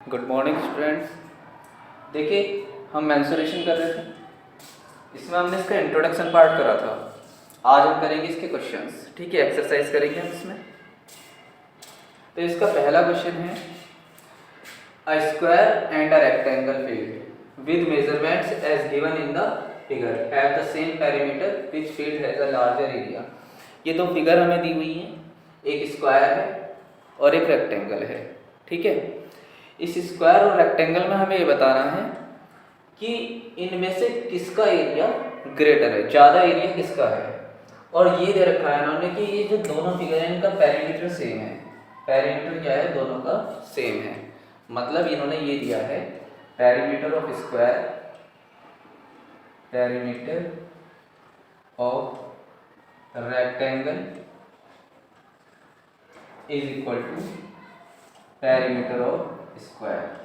Good morning students. देखिए, हम mensuration कर रहे थे, इसमें हमने इसका इंट्रोडक्शन पार्ट करा था। आज हम करेंगे इसके क्वेश्चंस। ठीक है, एक्सरसाइज करेंगे हम इसमें। तो इसका पहला क्वेश्चन है, a square and a rectangle field with measurements as given in the figure have the same perimeter which field has a larger area. ये दो फिगर हमें दी हुई हैं, एक स्क्वायर है और एक रेक्टेंगल है। ठीक है, इस स्क्वायर और रेक्टेंगल में हमें ये बताना है कि इनमें से किसका एरिया ग्रेटर है, ज़्यादा एरिया किसका है। और ये दे रखा है इन्होंने कि ये जो दोनों फिगर हैं इनका पेरीमीटर सेम है। पेरीमीटर क्या है, दोनों का सेम है। मतलब इन्होंने ये दिया है perimeter of square, perimeter of rectangle is equal to perimeter of square.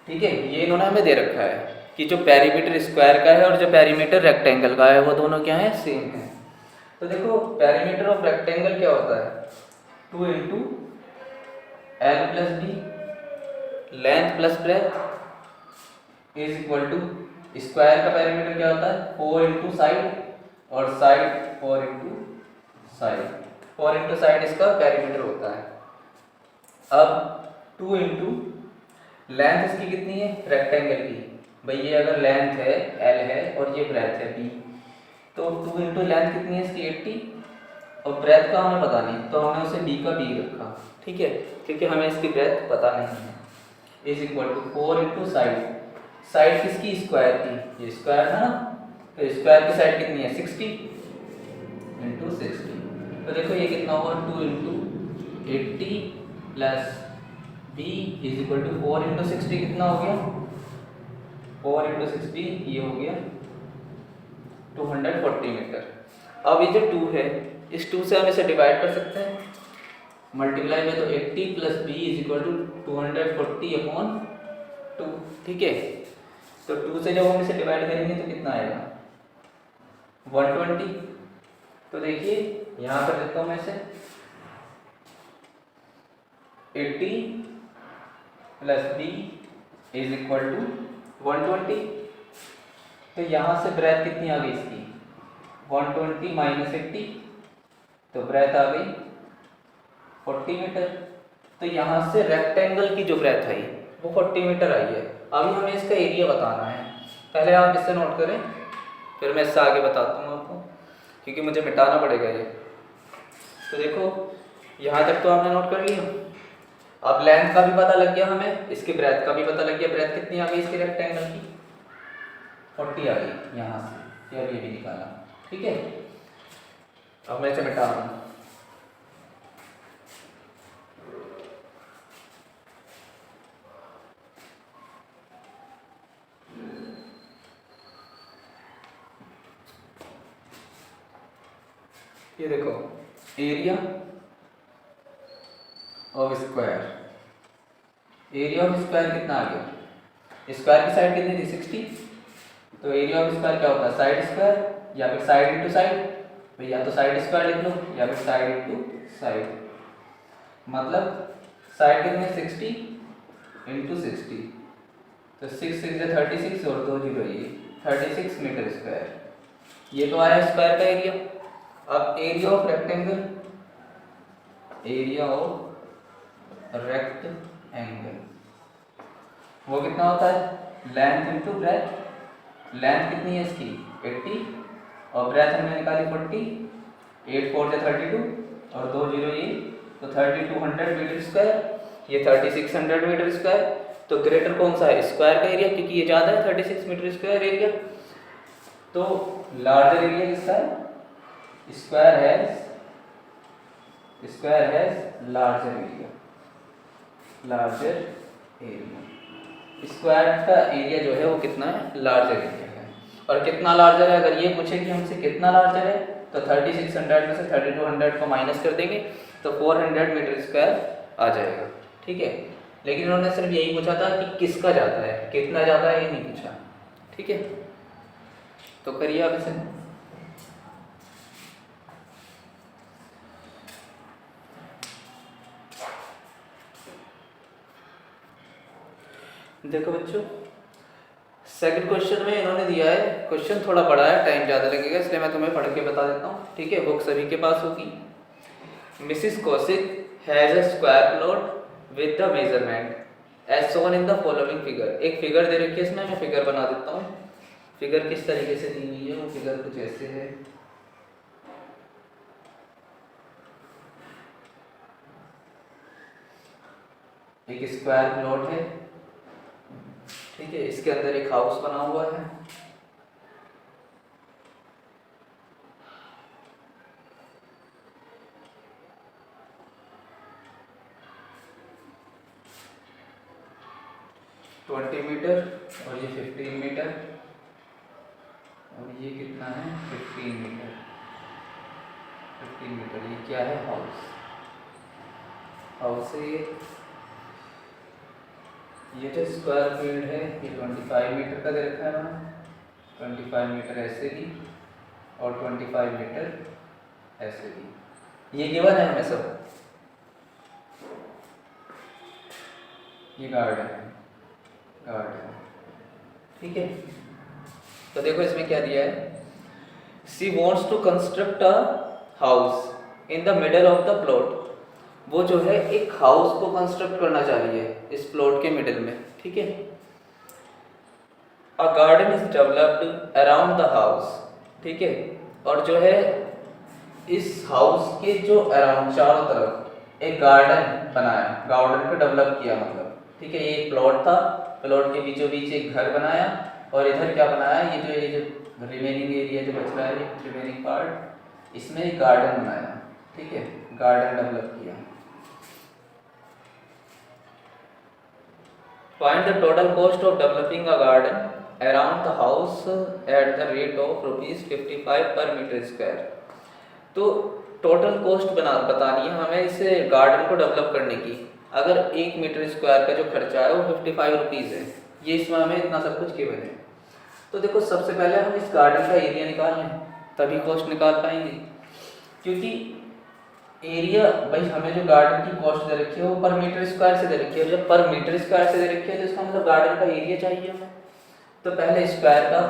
ठीक है, ये इन्होंने हमें दे रखा है कि जो पेरीमीटर स्क्वायर का है और जो पेरीमीटर रेक्टेंगल का है वो दोनों क्या है, सेम है। तो देखो, पेरीमीटर ऑफ रेक्टेंगल क्या होता है, 2 into L plus B, length plus breadth is equal to square का पेरीमीटर क्या होता है, 4 इंटू साइड और side 4 into side, 4 into side इसका पेरीमीटर होता है। अब 2 इंटू लेंथ इसकी कितनी है, रेक्टेंगल की, भाई ये अगर लेंथ है एल है और ये ब्रेथ है बी, तो 2 इंटू लेंथ कितनी है इसकी 80 और ब्रेथ का हमें पता नहीं, तो हमने उसे बी का बी रखा। ठीक है, क्योंकि हमें इसकी ब्रेथ पता नहीं है। Is equal to 4 into side, side किसकी, स्क्वायर की, ये स्क्वायर है ना, तो स्क्वायर की साइड कितनी है 60 इंटू 60। तो देखो ये कितना होगा, 2 into 80 plus B is equal to 4 into 60 कितना हो गया, 4 इंटू 60 ये हो गया 240 मीटर। अब ये जो 2 है, इस 2 से हम इसे डिवाइड कर सकते हैं, मल्टीप्लाई में, तो 80 plus B is equal to 240 upon 2। ठीक है, तो 2 से जब हम इसे डिवाइड करेंगे तो कितना आएगा 120। तो देखिए यहाँ पर लिखता हूँ मैं इसे 80 plus B is equal to 120। तो यहाँ से ब्रेथ कितनी आ गई इसकी 120 माइनस 80, तो ब्रेथ आ गई 40 मीटर। तो यहाँ से रेक्टेंगल की जो ब्रेथ आई वो 40 मीटर आई है। अभी हमें इसका एरिया बताना है, पहले आप इससे नोट करें, फिर मैं इससे आगे बताता हूँ आपको, क्योंकि मुझे मिटाना पड़ेगा ये। तो देखो यहाँ तक तो आपने नोट कर लिया। अब लेंथ का भी पता लग गया हमें, इसकी ब्रेथ का भी पता लग गया। ब्रेथ कितनी आ गई इसकी रेक्टेंगल की 40 आ गई यहाँ से, ये भी निकाला। ठीक है, अब मैं इसे मिटा रहा हूँ। ये देखो area of square, area of square कितना आ गया, स्क्वायर की साइड कितनी थी 60, तो एरिया ऑफ स्क्वायर क्या होता है साइड स्क्वायर या फिर साइड इंटू साइड, तो या तो साइड स्क्वायर लिख लो या फिर साइड इंटू साइड। मतलब साइड कितनी है 60 इंटू 60, तो 6 6 है 36 और 2 जीरो ये 36 मीटर स्क्वायर। ये तो आया स्क्वायर का एरिया। अब area of rectangle, area of rectangle वो कितना होता है, लेंथ इंटू ब्रेथ। लेंथ कितनी है इसकी 80 और ब्रेथ हमने निकाली 40, 8 4 से 32 और 2 जीरो ये, तो 3200 मीटर स्क्वायर, ये 3600 मीटर स्क्वायर। तो ग्रेटर कौन सा है, स्क्वायर का एरिया, क्योंकि ये ज़्यादा है 36 मीटर स्क्वायर एरिया। तो लार्जर एरिया किसका है, square has larger area, larger area. Square का एरिया जो है वो कितना है, लार्जर एरिया है। और कितना लार्जर है, अगर ये पूछे कि हमसे कितना लार्जर है, तो 3600 में से 3200 को माइनस कर देंगे तो 400 मीटर स्क्वायर आ जाएगा। ठीक है, लेकिन उन्होंने सिर्फ यही पूछा था कि किसका ज़्यादा है, कितना ज़्यादा है ये नहीं पूछा। ठीक है, तो करिए आप इसे। देखो बच्चों, सेकंड क्वेश्चन में इन्होंने दिया है, क्वेश्चन थोड़ा बड़ा है, टाइम ज़्यादा लगेगा, इसलिए मैं तुम्हें पढ़ के बता देता हूँ, ठीक है। बुक सभी के पास होगी। Mrs Kaushik has a square plot with the measurement as shown in the following figure. एक फिगर दे रखी है इसमें, मैं फिगर बना देता हूँ। फिगर किस तरीके से दी हुई है, वो फिगर कुछ ऐसे है। एक स्क्वायर प्लॉट है, ठीक है, इसके अंदर एक हाउस बना हुआ है। मीटर और ये 15 मीटर और ये कितना है 15 मीटर। 15 मीटर ये क्या है, हाउस। हाउस है ये जो स्क्वायर फीट है ये 25 मीटर का दे रखा है मैंने। 25 मीटर ऐसे भी और 25 मीटर ऐसे भी, ये गिवन है हमें सब। ये गार्डन है, गार्डन, ठीक है। तो देखो इसमें क्या दिया है, she wants to construct a house in the middle of the plot. वो जो है एक हाउस को कंस्ट्रक्ट करना चाहिए इस प्लॉट के मिडिल में, ठीक है। A garden is developed around the house, ठीक है। और जो है इस हाउस के जो अराउंड चारों तरफ एक गार्डन बनाया, गार्डन को डेवलप किया मतलब, ठीक है। ये एक प्लॉट था, प्लॉट के बीचों बीच एक घर बनाया और इधर क्या बनाया, ये जो रिमेनिंग एरिया जो बच रहा है, ये रिमेनिंग पार्ट, इसमें एक गार्डन बनाया, ठीक है, गार्डन डेवलप किया। Find the total cost of developing a garden around the house at the rate of ₹55 per meter square। तो टोटल कॉस्ट बतानी है हमें इस गार्डन को डेवलप करने की। अगर 1 मीटर स्क्वायर का जो खर्चा है वो 55 रुपीज़ है, ये इसमें हमें इतना सब कुछ गिवन है। तो देखो सबसे पहले हम इस गार्डन का एरिया निकाल लें, तभी कॉस्ट निकाल पाएंगे। क्योंकि एरिया भाई हमें जो गार्डन की कॉस्ट दे रखी है वो पर मीटर स्क्वायर से दे रखी है, और जब पर मीटर स्क्वायर से दे रखी है तो इसका मतलब गार्डन का एरिया चाहिए हमें। तो पहले स्क्वायर का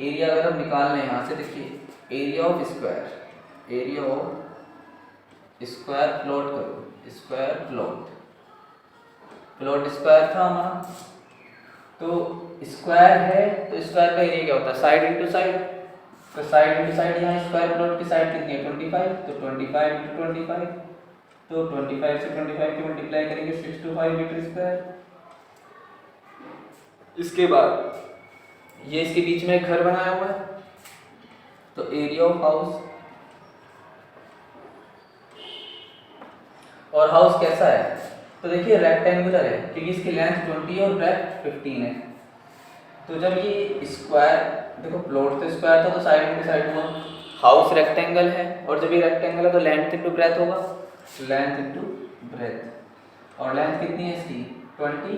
एरिया अगर हम निकाल लें यहाँ से, देखिए area of square, area of square plot करो, स्क्वायर प्लॉट, प्लॉट स्क्वायर था हमारा, तो स्क्वायर है तो स्क्वायर का एरिया क्या होता है, साइड इंटू साइड। तो साइड इंटू साइड, यहाँ स्क्वायर प्लॉट की साइड कितनी है 25, तो 25 इंटू 25, तो 25 से 25 की मल्टीप्लाई करेंगे 625 मीटर स्क्वायर। इसके बाद ये इसके बीच में एक घर बनाया हुआ है, तो एरिया ऑफ हाउस, और हाउस कैसा है, तो देखिए रेक्टेंगुलर है क्योंकि इसकी लेंथ 20 है और ब्रेथ 15 है। तो जब ये स्क्वायर, देखो प्लॉट तो स्क्वायर था तो साइड इंटू साइड हुआ, हाउस रेक्टेंगल है और जब ये रेक्टेंगल है तो लेंथ इंटू ब्रेथ होगा, लेंथ इंटू ब्रेथ, और लेंथ कितनी है इसकी 20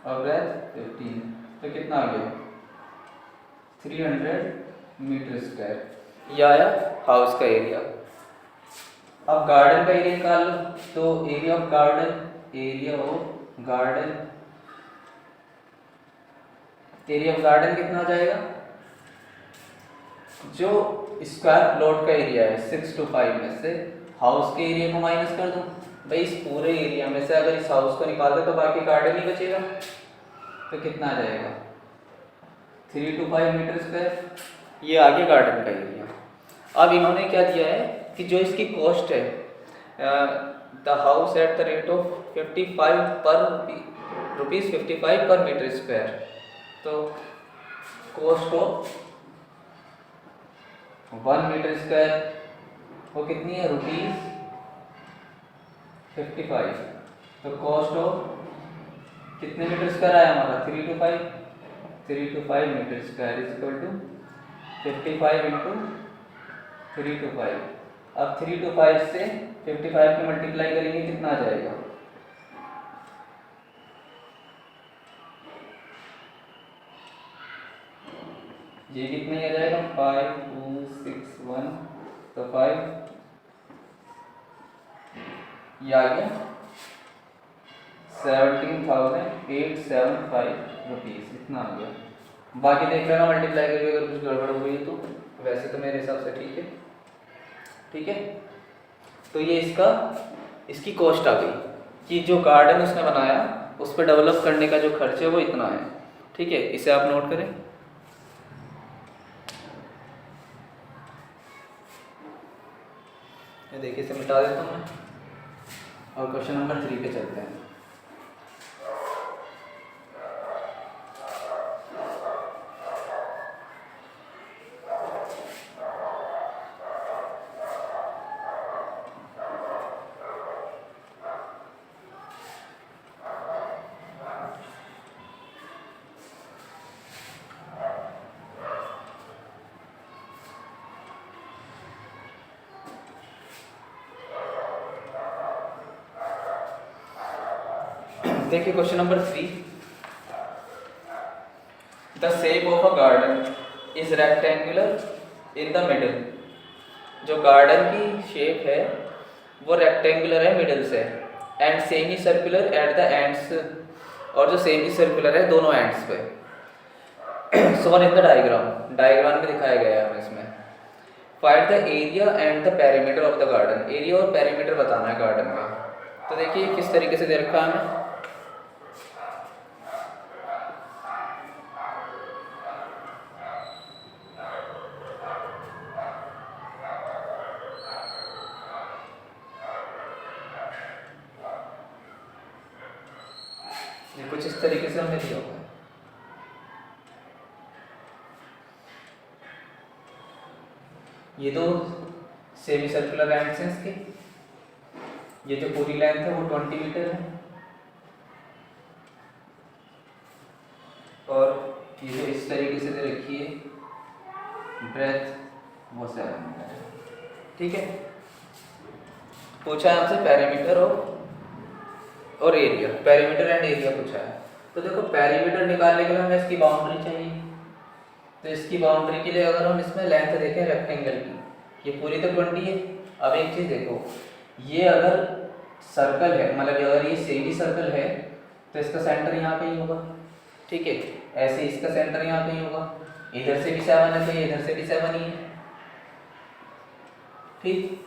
और ब्रेथ 15, तो कितना आ गया 300 मीटर स्क्वायर, ये आया हाउस का एरिया। अब गार्डन का एरिया निकाल लो, तो area of garden, area of garden, area of garden कितना आ जाएगा, जो स्क्वायर प्लॉट का एरिया है 625 में से हाउस के एरिया को माइनस कर दूं, भाई इस पूरे एरिया में से अगर इस हाउस को निकाल दे तो बाकी गार्डन ही बचेगा, तो कितना आ जाएगा 325 मीटर स्क्वायर, ये आ गया गार्डन का एरिया। अब इन्होंने क्या दिया है कि जो इसकी कॉस्ट है, the house at the rate of 55 per rupees 55 per metre square, तो कॉस्ट ऑफ 1 मीटर स्क्वायर वो कितनी है ₹55, तो कॉस्ट ऑफ कितने मीटर स्क्वायर आया हमारा 325 metre square is equal to 55 into 325। अब 325 से 55 की मल्टीप्लाई करेंगे कितना आ जाएगा, ये कितने आ जाएगा 5261, तो 5 ये आ गया 17,875 रुपीज़ इतना आ गया। बाकी देख लेना मल्टीप्लाई करके अगर कुछ गड़बड़ हो गई तो, वैसे तो मेरे हिसाब से ठीक है। ठीक है, तो ये इसकी कॉस्ट आ गई कि जो गार्डन उसने बनाया उस पर डेवलप करने का जो खर्च है वो इतना है। ठीक है, इसे आप नोट करें। ये देखिए, इसे मिटा देता हूँ मैं और क्वेश्चन नंबर 3 पे चलते हैं। देखिए question number 3, the shape of a garden is rectangular in the middle. जो गार्डन की शेप है वो रेक्टेंगुलर है मिडल से, and semi circular at the ends, और जो सेमी सर्कुलर है दोनों एंड्स पे। सोन इन द डायग्राम में दिखाया गया है हमें इसमें। Find the area and the perimeter of the garden. Area और पेरीमीटर बताना है गार्डन का। तो देखिए किस तरीके से दे रखा है हमें। कुछ इस तरीके से हमें दिया हुआ है। ये दो सेमी सर्कुलर एंड्स हैं इसके। ये जो पूरी लेंथ है वो 20 मीटर है, और ये जो इस तरीके से दे रखी है ब्रेथ वो 7 मीटर है। ठीक है, पूछा है आपसे पेरीमीटर और एरिया, पेरीमीटर एंड एरिया पूछा है। तो देखो पेरीमीटर निकालने के लिए हमें इसकी बाउंड्री चाहिए। तो इसकी बाउंड्री के लिए अगर हम इसमें लेंथ देखें रेक्टेंगल की, ये पूरी तो 20 है। अब एक चीज़ देखो, ये अगर सर्कल है, मतलब अगर ये सेमी सर्कल है तो इसका सेंटर यहाँ पे ही होगा। ठीक है, ऐसे इसका सेंटर यहाँ पे ही होगा। इधर से भी 7 है तो इधर से भी 7 ही है। ठीक,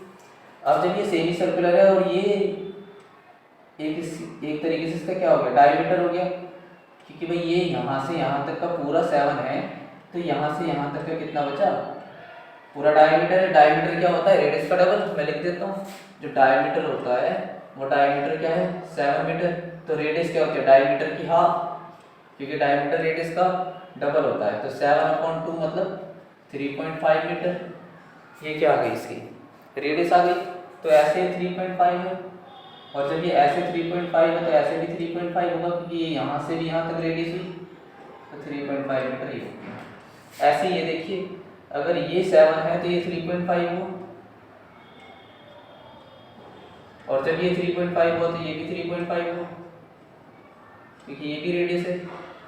अब जब ये सेमी सर्कुलर है और ये एक तरीके से इसका क्या हो गया, डायमीटर हो गया, क्योंकि भाई ये यहाँ से यहाँ तक का पूरा 7 है, तो यहाँ से यहाँ तक का कितना बचा, पूरा डायमीटर है। डायमीटर क्या होता है, रेडियस का डबल। मैं लिख देता हूँ, जो डायमीटर होता है वो डायमीटर क्या है 7 मीटर, तो रेडियस क्या होती है डायमीटर की हाफ, क्योंकि डायमीटर रेडियस का डबल होता है। तो 7/2 मतलब 3.5 मीटर। ये क्या आ गई, इसकी रेडियस आ गई। तो ऐसे 3.5 है, और जब ये ऐसे 3.5 है तो ऐसे भी 3.5 होगा, क्योंकि ये यहाँ से भी यहाँ तक रेडियस हुई, तो 3.5 मीटर ही होगी। ऐसे ये देखिए, अगर ये 7 है तो ये 3.5 हुआ, और जब ये 3.5 हुआ तो ये भी 3.5 हुआ, क्योंकि ये भी रेडियस है।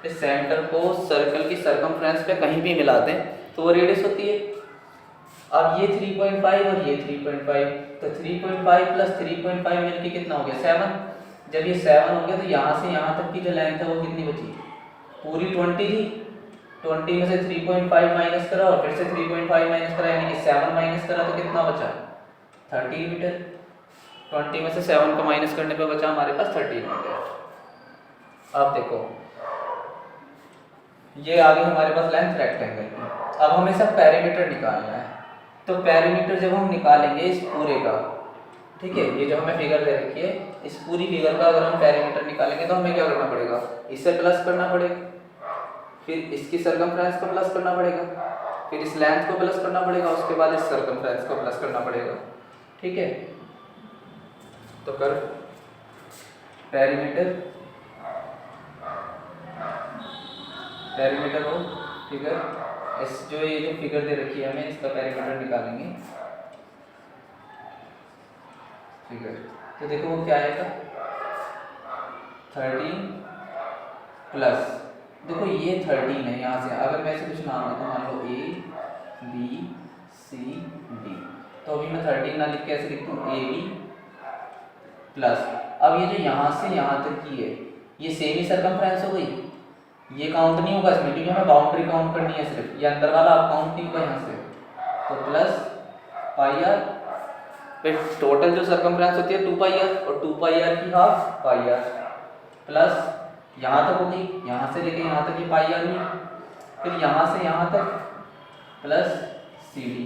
इस सेंटर को सर्कल की सर्कमफ्रेंस पे कहीं भी मिलाते हैं तो वो रेडियस होती है। अब ये 3.5 और ये 3.5, तो 3.5 प्लस 3.5 मिलके कितना हो गया 7। जब ये 7 हो गया तो यहाँ से यहाँ तक की जो लेंथ है वो कितनी बची, पूरी 20 थी। 20 में से 3.5 माइनस करा और फिर से 3.5 माइनस करा, यानी कि 7 माइनस करा तो कितना बचा 13 मीटर। 20 में से 7 को माइनस करने पे बचा हमारे पास 13 मीटर। अब देखो ये आ गई हमारे पास लेंथ रेक्टेंगल की। अब हमें सब पेरीमीटर निकालना है। तो पेरीमीटर जब हम निकालेंगे इस पूरे का, ठीक है, ये जो हमें फिगर दे रखी है, इस पूरी फिगर का अगर हम पेरीमीटर निकालेंगे तो हमें क्या करना पड़ेगा, इससे प्लस करना पड़ेगा, फिर इसकी सर्कमफ्रेंस को प्लस करना पड़ेगा, फिर इस लेंथ को प्लस करना पड़ेगा, उसके बाद इस सर्कमफ्रेंस को प्लस करना पड़ेगा। ठीक है, तो कर पेरीमीटर हो फिगर, इस जो ये जो फिगर दे रखी है हमें इसका पेरीमीटर निकालेंगे फिगर। तो देखो वो क्या आएगा 13 प्लस, देखो ये 13 है, यहाँ से अगर मैं इसे कुछ नाम है तो मान लो ABCD, तो अभी मैं 13 ना लिख के ऐसे लिखता हूँ AB प्लस। अब ये जो यहाँ से यहाँ तक की है ये सेमी सर्कमफ्रेंस हो गई, ये काउंट नहीं होगा इसमें क्योंकि हमें बाउंड्री काउंट करनी है सिर्फ, ये अंदर वाला आप काउंट नहीं होगा यहाँ से। तो प्लस पाई आर, फिर टोटल जो सर्कमफ्रेंस होती है 2 पाई आर और 2 पाई आर की हाफ पाई आर, प्लस यहाँ तक होगी, यहाँ से लेके यहाँ तक ये पाई आर हुई, फिर यहाँ से यहाँ तक प्लस सी डी,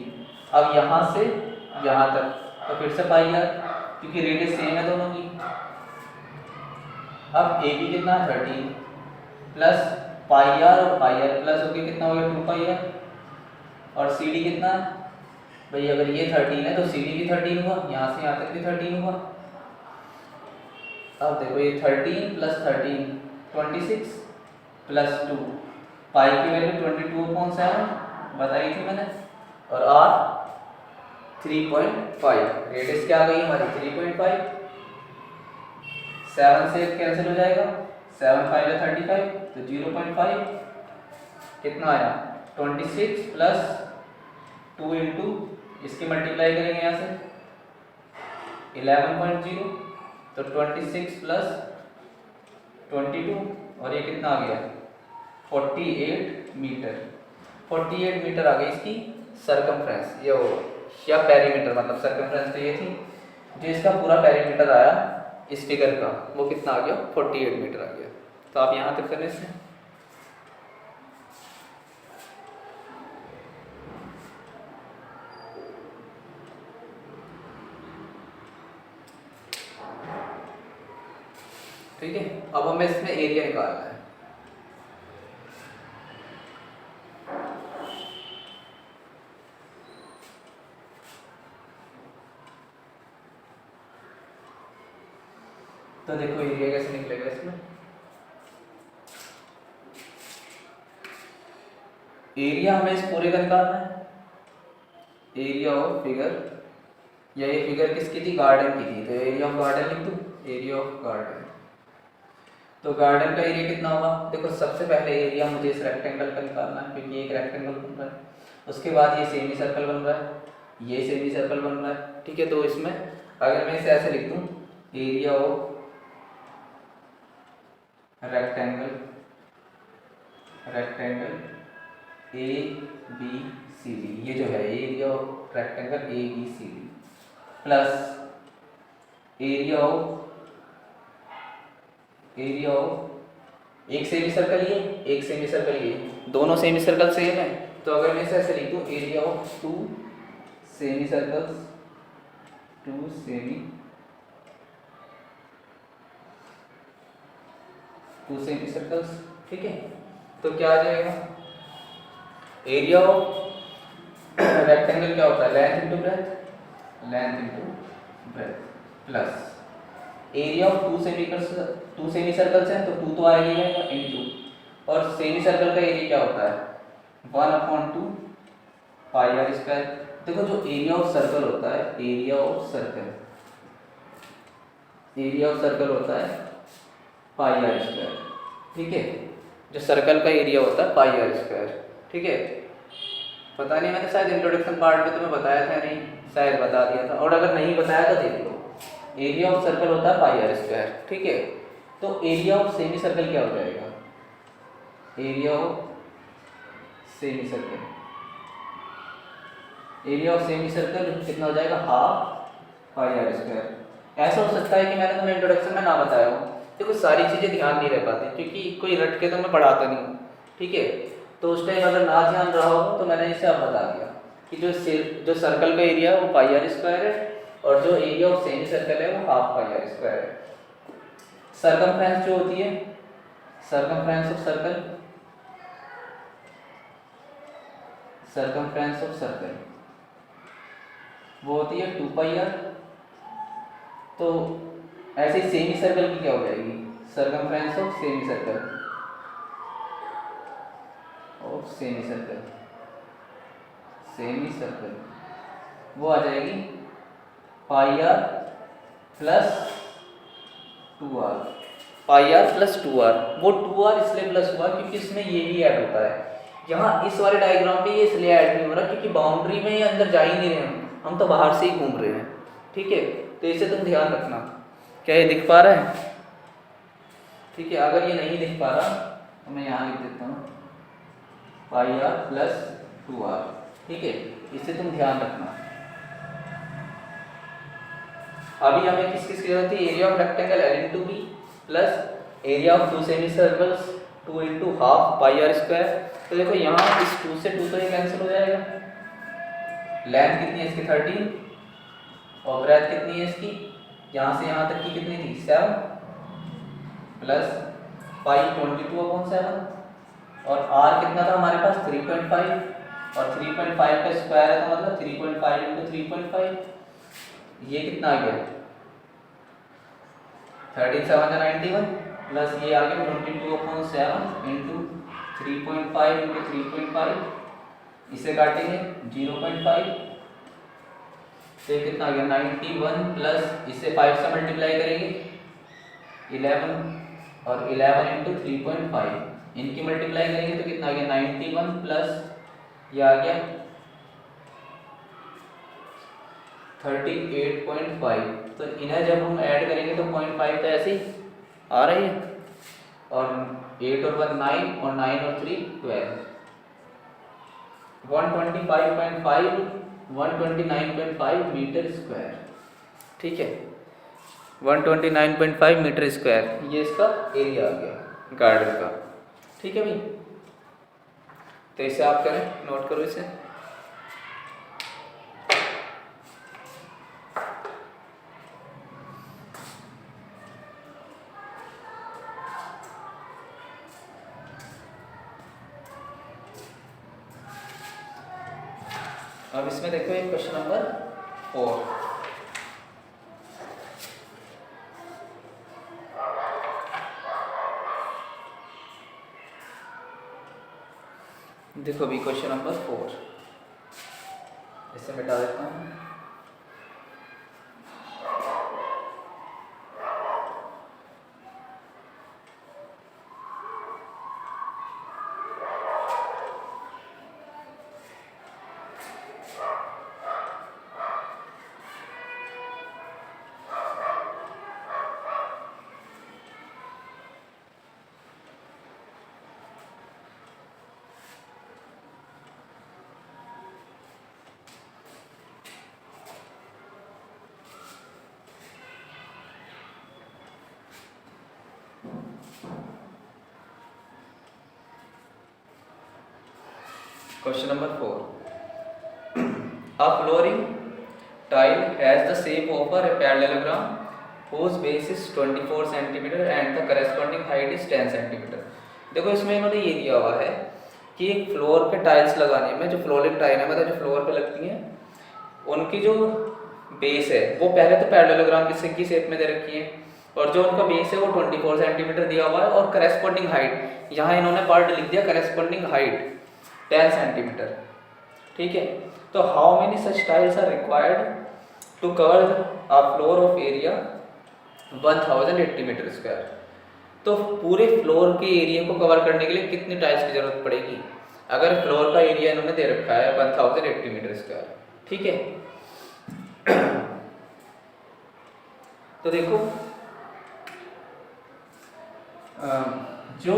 अब यहाँ से यहाँ तक तो फिर से पाई आर क्योंकि रेडियस सेम है दोनों की। अब ए बी कितना 13 प्लस पाई आर और पाई आर प्लस होके कितना हो गया 2 पाई आर, और सी डी कितना है भाई, अगर ये 13 है तो सी डी भी 13 हुआ, यहाँ से यहाँ तक भी 13 हुआ। अब देखो ये 13 प्लस 13 26 प्लस 2, पाई की वैल्यू 22/7 बताई थी मैंने, और आर 3.5, रेडियस क्या आ गई हमारी 3.5, 7 से कैंसिल हो जाएगा, 7 5 है 35 तो 0.5 कितना आया 26 प्लस 2 इंटू इसकी मल्टीप्लाई करेंगे यहाँ से 11.0 तो 26 प्लस 22 और ये कितना आ गया 48 मीटर, 48 मीटर आ गई इसकी सरकमफ्रेंस, ये हो या पेरीमीटर, मतलब सरकमफ्रेंस तो ये थी, जो इसका पूरा पेरीमीटर आया इस फिगर का वो कितना आ गया 48 मीटर आ गया। तो आप यहाँ तक करने से ठीक है। अब हमें इसमें एरिया निकालना है। तो देखो एरिया कैसे निकलेगा इसमें, एरिया हमें इस पूरे का निकालना है, एरिया ऑफ फिगर, या ये फिगर किसकी थी गार्डन की थी, तो एरिया ऑफ गार्डन लिख दूं, एरिया ऑफ गार्डन। तो गार्डन का एरिया कितना होगा, देखो सबसे पहले एरिया मुझे इस रेक्टेंगल का निकालना है क्योंकि एक रेक्टेंगल बन रहा है, उसके बाद ये सेमी सर्कल बन रहा है, ये सेमी सर्कल बन रहा है, ठीक है। तो इसमें अगर मैं इसे ऐसे लिख दूं, area of rectangle, rectangle A B C D, ये जो है area of rectangle A B C D plus area of एक सेमी सर्कल ये, एक सेमी सर्कल ये, दोनों सेमी सर्कल सेम है, तो अगर मैं इसे ऐसे लिख दूं area of 2 semi circles, 2 semi circles, ठीक है। तो क्या आ जाएगा, एरिया ऑफ रेक्टेंगल क्या होता है length into breadth, length into breadth plus area of 2 semi circles हैं तो 2 तो आएगा इंटू, और सेमी सर्कल का एरिया क्या होता है 1/2 पाई आर स्क्वायर। देखो जो एरिया ऑफ सर्कल होता है, area of circle, area of circle होता है पाई आर स्क्वायर, ठीक है। जो सर्कल का एरिया होता है पाई आर स्क्वायर, ठीक है। पता नहीं मैंने शायद इंट्रोडक्शन पार्ट में तुम्हें बताया था, नहीं शायद बता दिया था, और अगर नहीं बताया तो देख लो, एरिया ऑफ सर्कल होता है पाई आर स्क्वायर, ठीक है। तो एरिया ऑफ सेमी सर्कल क्या हो जाएगा, area of semi circle, area of semi circle कितना हो जाएगा हाफ पाई आर स्क्वायर। ऐसा हो सकता है कि मैंने तुम्हें इंट्रोडक्शन में ना बताया हो, देखो सारी चीज़ें ध्यान नहीं रह पाती क्योंकि कोई रट के तो मैं पढ़ाता नहीं हूँ, ठीक है। तो उस टाइम अगर ना ध्यान रहा हो तो मैंने इसे अब बता दिया कि जो सर्कल का एरिया है वो पाई आर स्क्वायर है, और जो एरिया ऑफ सेमी सर्कल है वो हाफ पाई आर स्क्वायर है। सर्कमफ्रेंस जो होती है, circumference of circle, circumference of circle वो होती है 2 पाई आर। तो ऐसे ही सेमी सर्कल की क्या हो जाएगी, circumference of semi circle, of semi circle, semi circle वो आ जाएगी pi r plus 2r, pi r plus 2r। वो 2r इसलिए प्लस हुआ क्योंकि इसमें ये भी ऐड होता है, यहाँ इस वाले डायग्राम में ये इसलिए ऐड नहीं हो रहा क्योंकि बाउंड्री में ये अंदर जा ही नहीं रहे हम तो बाहर से ही घूम रहे हैं, ठीक है। तो इसे तुम ध्यान रखना क्या ये दिख पा रहा है? ठीक है, अगर ये नहीं दिख पा रहा तो मैं यहाँ लिख देता हूँ पाई आर प्लस 2r। ठीक है, इसे तुम ध्यान रखना। अभी हमें किस किस की जरूरत थी? Area of rectangle L into B plus area of two semi circles 2 into half pi r square. तो देखो यहाँ इस 2 से 2 तो ये कैंसिल हो जाएगा। लेंथ कितनी है इसकी? 13 और ब्रेथ कितनी है इसकी? यहाँ से यहाँ तक की कितनी थी? 7 प्लस पाई 22/7 और r कितना था हमारे पास? 3.5 और 3.5 का स्क्वायर है तो मतलब 3.5 इंटू 3.5, ये कितना आ गया? 13/7 प्लस ये आ गया 22/7 इंटू 3.5 इंटू 3.5, इसे काटेंगे 0.5, तो ये कितना आ गया? 91 प्लस इसे 5 से मल्टीप्लाई करेंगे 11 और 11 इंटू 3.5, इनकी मल्टीप्लाई करेंगे तो कितना आ गया? 91 प्लस ये आ गया 38.5। तो इन्हें जब हम ऐड करेंगे तो 0.5 तो ऐसे ही आ रही है, और 8 और 1 9 और 9 और 3 12, 125.5 129.5 मीटर स्क्वायर। ठीक है, 129.5 मीटर स्क्वायर ये इसका एरिया आ गया गार्डन का। ठीक है भाई, तो इसे आप करें, नोट करो इसे। अब इसमें देखो एक क्वेश्चन नंबर 4। देखो भी क्वेश्चन नंबर 4, इसे मिटा देता हूँ। Question number 4. A flooring tile has the shape of a parallelogram whose base is 24 cm and the corresponding height is 10 cm. देखो इसमें इन्होंने ये दिया हुआ है कि एक फ्लोर पे टाइल्स लगाने में, जो फ्लोरिंग टाइल है मतलब जो फ्लोर पे लगती हैं, उनकी जो बेस है वो पहले तो पैरेललोग्राम की शेप में दे रखी है, और जो उनका बेस है वो 24 सेंटीमीटर दिया हुआ है, और करस्पॉन्डिंग हाइट यहाँ इन्होंने पार्ट लिख दिया, करस्पॉन्डिंग हाइट 10 सेंटीमीटर। ठीक है, तो how many such tiles are required to cover a floor of area 1080 metre square. तो पूरे फ्लोर के एरिया को कवर करने के लिए कितनी टाइल्स की जरूरत पड़ेगी? अगर फ्लोर का एरिया इन्होंने दे रखा है 1080 मीटर स्क्वायर। ठीक है, तो देखो जो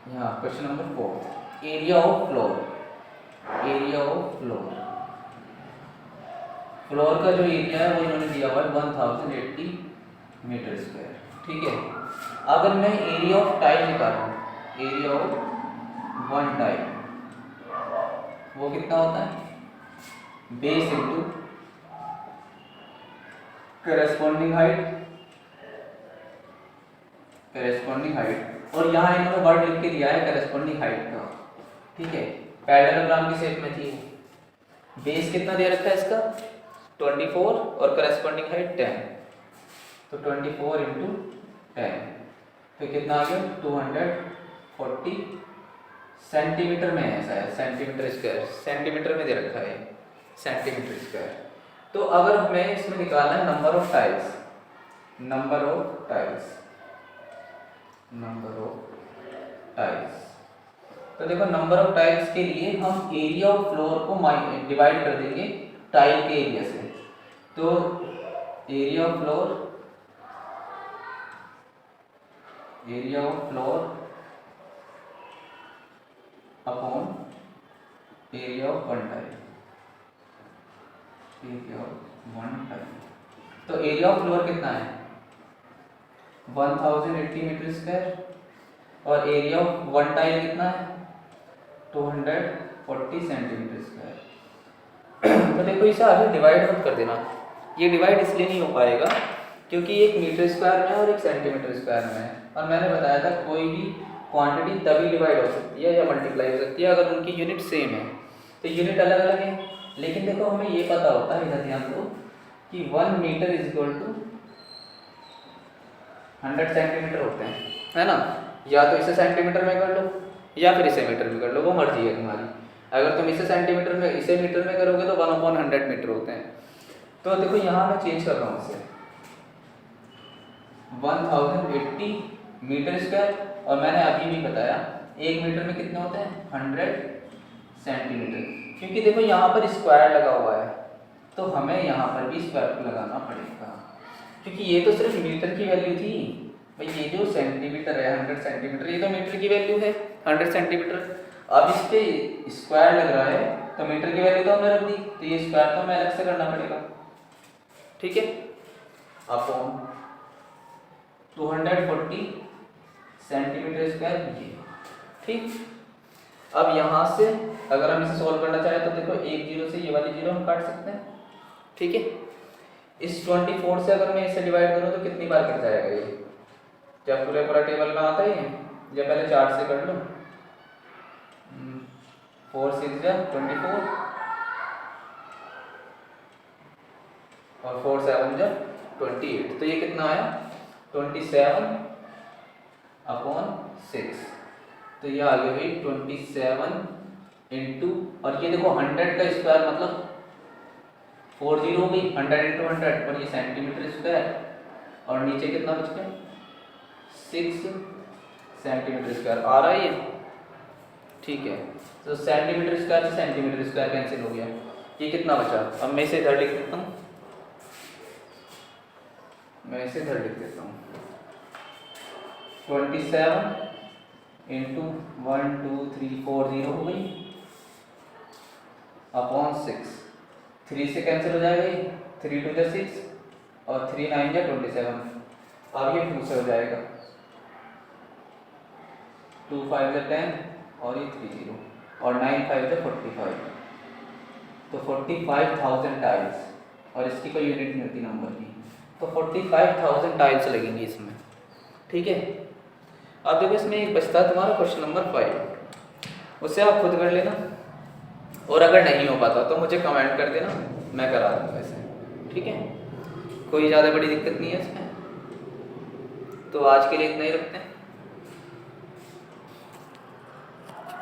यहाँ question number 4, area of floor, area of floor, floor का जो एरिया है वो इन्होंने दिया हुआ है 1080 मीटर स्क्वायर। ठीक है, अगर मैं एरिया ऑफ टाइल निकालूं, एरिया ऑफ वन टाइल, वो कितना होता है? Base into corresponding height, corresponding height, और यहाँ इन्होंने वर्ड लिख के दिया है करस्पॉन्डिंग हाइट का। ठीक है, पैरेललोग्राम की शेप में थी। बेस कितना दे रखा है इसका? 24 और करस्पॉन्डिंग हाइट 10, तो 24 इंटू 10 तो कितना आ गया? 240 सेंटीमीटर में है शायद, सेंटीमीटर स्क्वायर, सेंटीमीटर में दे रखा है सेंटीमीटर स्क्वायर। तो अगर हमें इसमें निकालना है number of tiles, number of tiles, number of tiles, तो देखो नंबर ऑफ टाइल्स के लिए हम एरिया ऑफ फ्लोर को डिवाइड कर देंगे टाइल के एरिया से। तो area of floor area of floor upon area of one tile, area of one tile. तो एरिया ऑफ फ्लोर कितना है 1080 मीटर स्क्वायर, और एरिया ऑफ वन टाइल कितना है 240 सेंटीमीटर स्क्वायर। तो देखो इसे आगे डिवाइड मत कर देना, ये डिवाइड इसलिए नहीं हो पाएगा क्योंकि एक मीटर स्क्वायर में है और एक सेंटीमीटर स्क्वायर में है, और मैंने बताया था कोई भी क्वांटिटी तभी डिवाइड हो सकती है या मल्टीप्लाई हो सकती है अगर उनकी यूनिट सेम है। तो यूनिट अलग अलग है, लेकिन देखो हमें ये पता होता है, इधर ध्यान दो कि 1 metre is equal to 100 centimetre होते हैं, है ना। या तो इसे सेंटीमीटर में कर लो या फिर इसे मीटर में कर लो, वो मर्जी है तुम्हारी। अगर तुम इसे सेंटीमीटर में इसे मीटर में करोगे तो 1/100 मीटर होते हैं। तो देखो यहाँ मैं चेंज कर रहा हूँ इसे 1080 मीटर स्क्वायर, और मैंने अभी भी बताया 1 मीटर में कितने होते हैं 100 सेंटीमीटर, क्योंकि देखो यहाँ पर स्क्वायर लगा हुआ है तो हमें यहाँ पर भी स्क्वायर लगाना पड़ेगा, क्योंकि ये तो सिर्फ मीटर की वैल्यू थी भाई। ये जो सेंटीमीटर है 100 सेंटीमीटर, ये तो मीटर की वैल्यू है 100 सेंटीमीटर। अब इस पे स्क्वायर लग रहा है तो मीटर की वैल्यू तो हमने रख दी, तो ये स्क्वायर तो हमें अलग से करना पड़ेगा, ठीक है। अपॉन 240 सेंटीमीटर स्क्वायर ये, ठीक। अब यहाँ से अगर हम इसे सॉल्व करना चाहें तो देखो एक जीरो से ये वाली जीरो हम काट सकते हैं, ठीक है। इस 24 से अगर मैं इसे डिवाइड करूँ तो कितनी बार कट जाएगा ये, जब पूरे पूरा टेबल में आता है जब पहले 4 से कर लो, 4 6 जा 24 और 4 7 जा 28, तो ये कितना आया 27 अपॉन 6, तो ये आ गया भाई 27 इंटू, और ये देखो 100 का स्क्वायर मतलब 40 हो गई, 100 इंटू 100, और ये सेंटीमीटर स्क्वायर, और नीचे कितना बच गया 6 सेंटीमीटर स्क्वायर आ रहा है ये, ठीक है। तो सेंटीमीटर स्क्वायर से सेंटीमीटर स्क्वायर कैंसिल हो गया, ये कितना बचा। अब मैं इसे इधर लिख देता हूँ, मैं इसे इधर लिख देता हूँ 27 इंटू 1 2 3 4 0 हो गई अपॉन 6, 3 से कैंसिल हो जाएगा ये, 3 2 जा 6 और 3 9 जा 27, अब ये 2 से हो जाएगा, 2 5 जा 10 और ये 3 0 और 9 5 जा 45, तो 45,000 टाइल्स, और इसकी कोई यूनिट नहीं होती नंबर की, तो 45,000 टाइल्स लगेंगी इसमें, ठीक है। अब देखो इसमें एक बचता है तुम्हारा क्वेश्चन नंबर 5, उससे आप खुद कर लेना, और अगर नहीं हो पाता तो मुझे कमेंट कर देना, मैं करा दूँगा इसे, ठीक है। कोई ज़्यादा बड़ी दिक्कत नहीं है इसमें, तो आज के लिए इतना ही रखते हैं।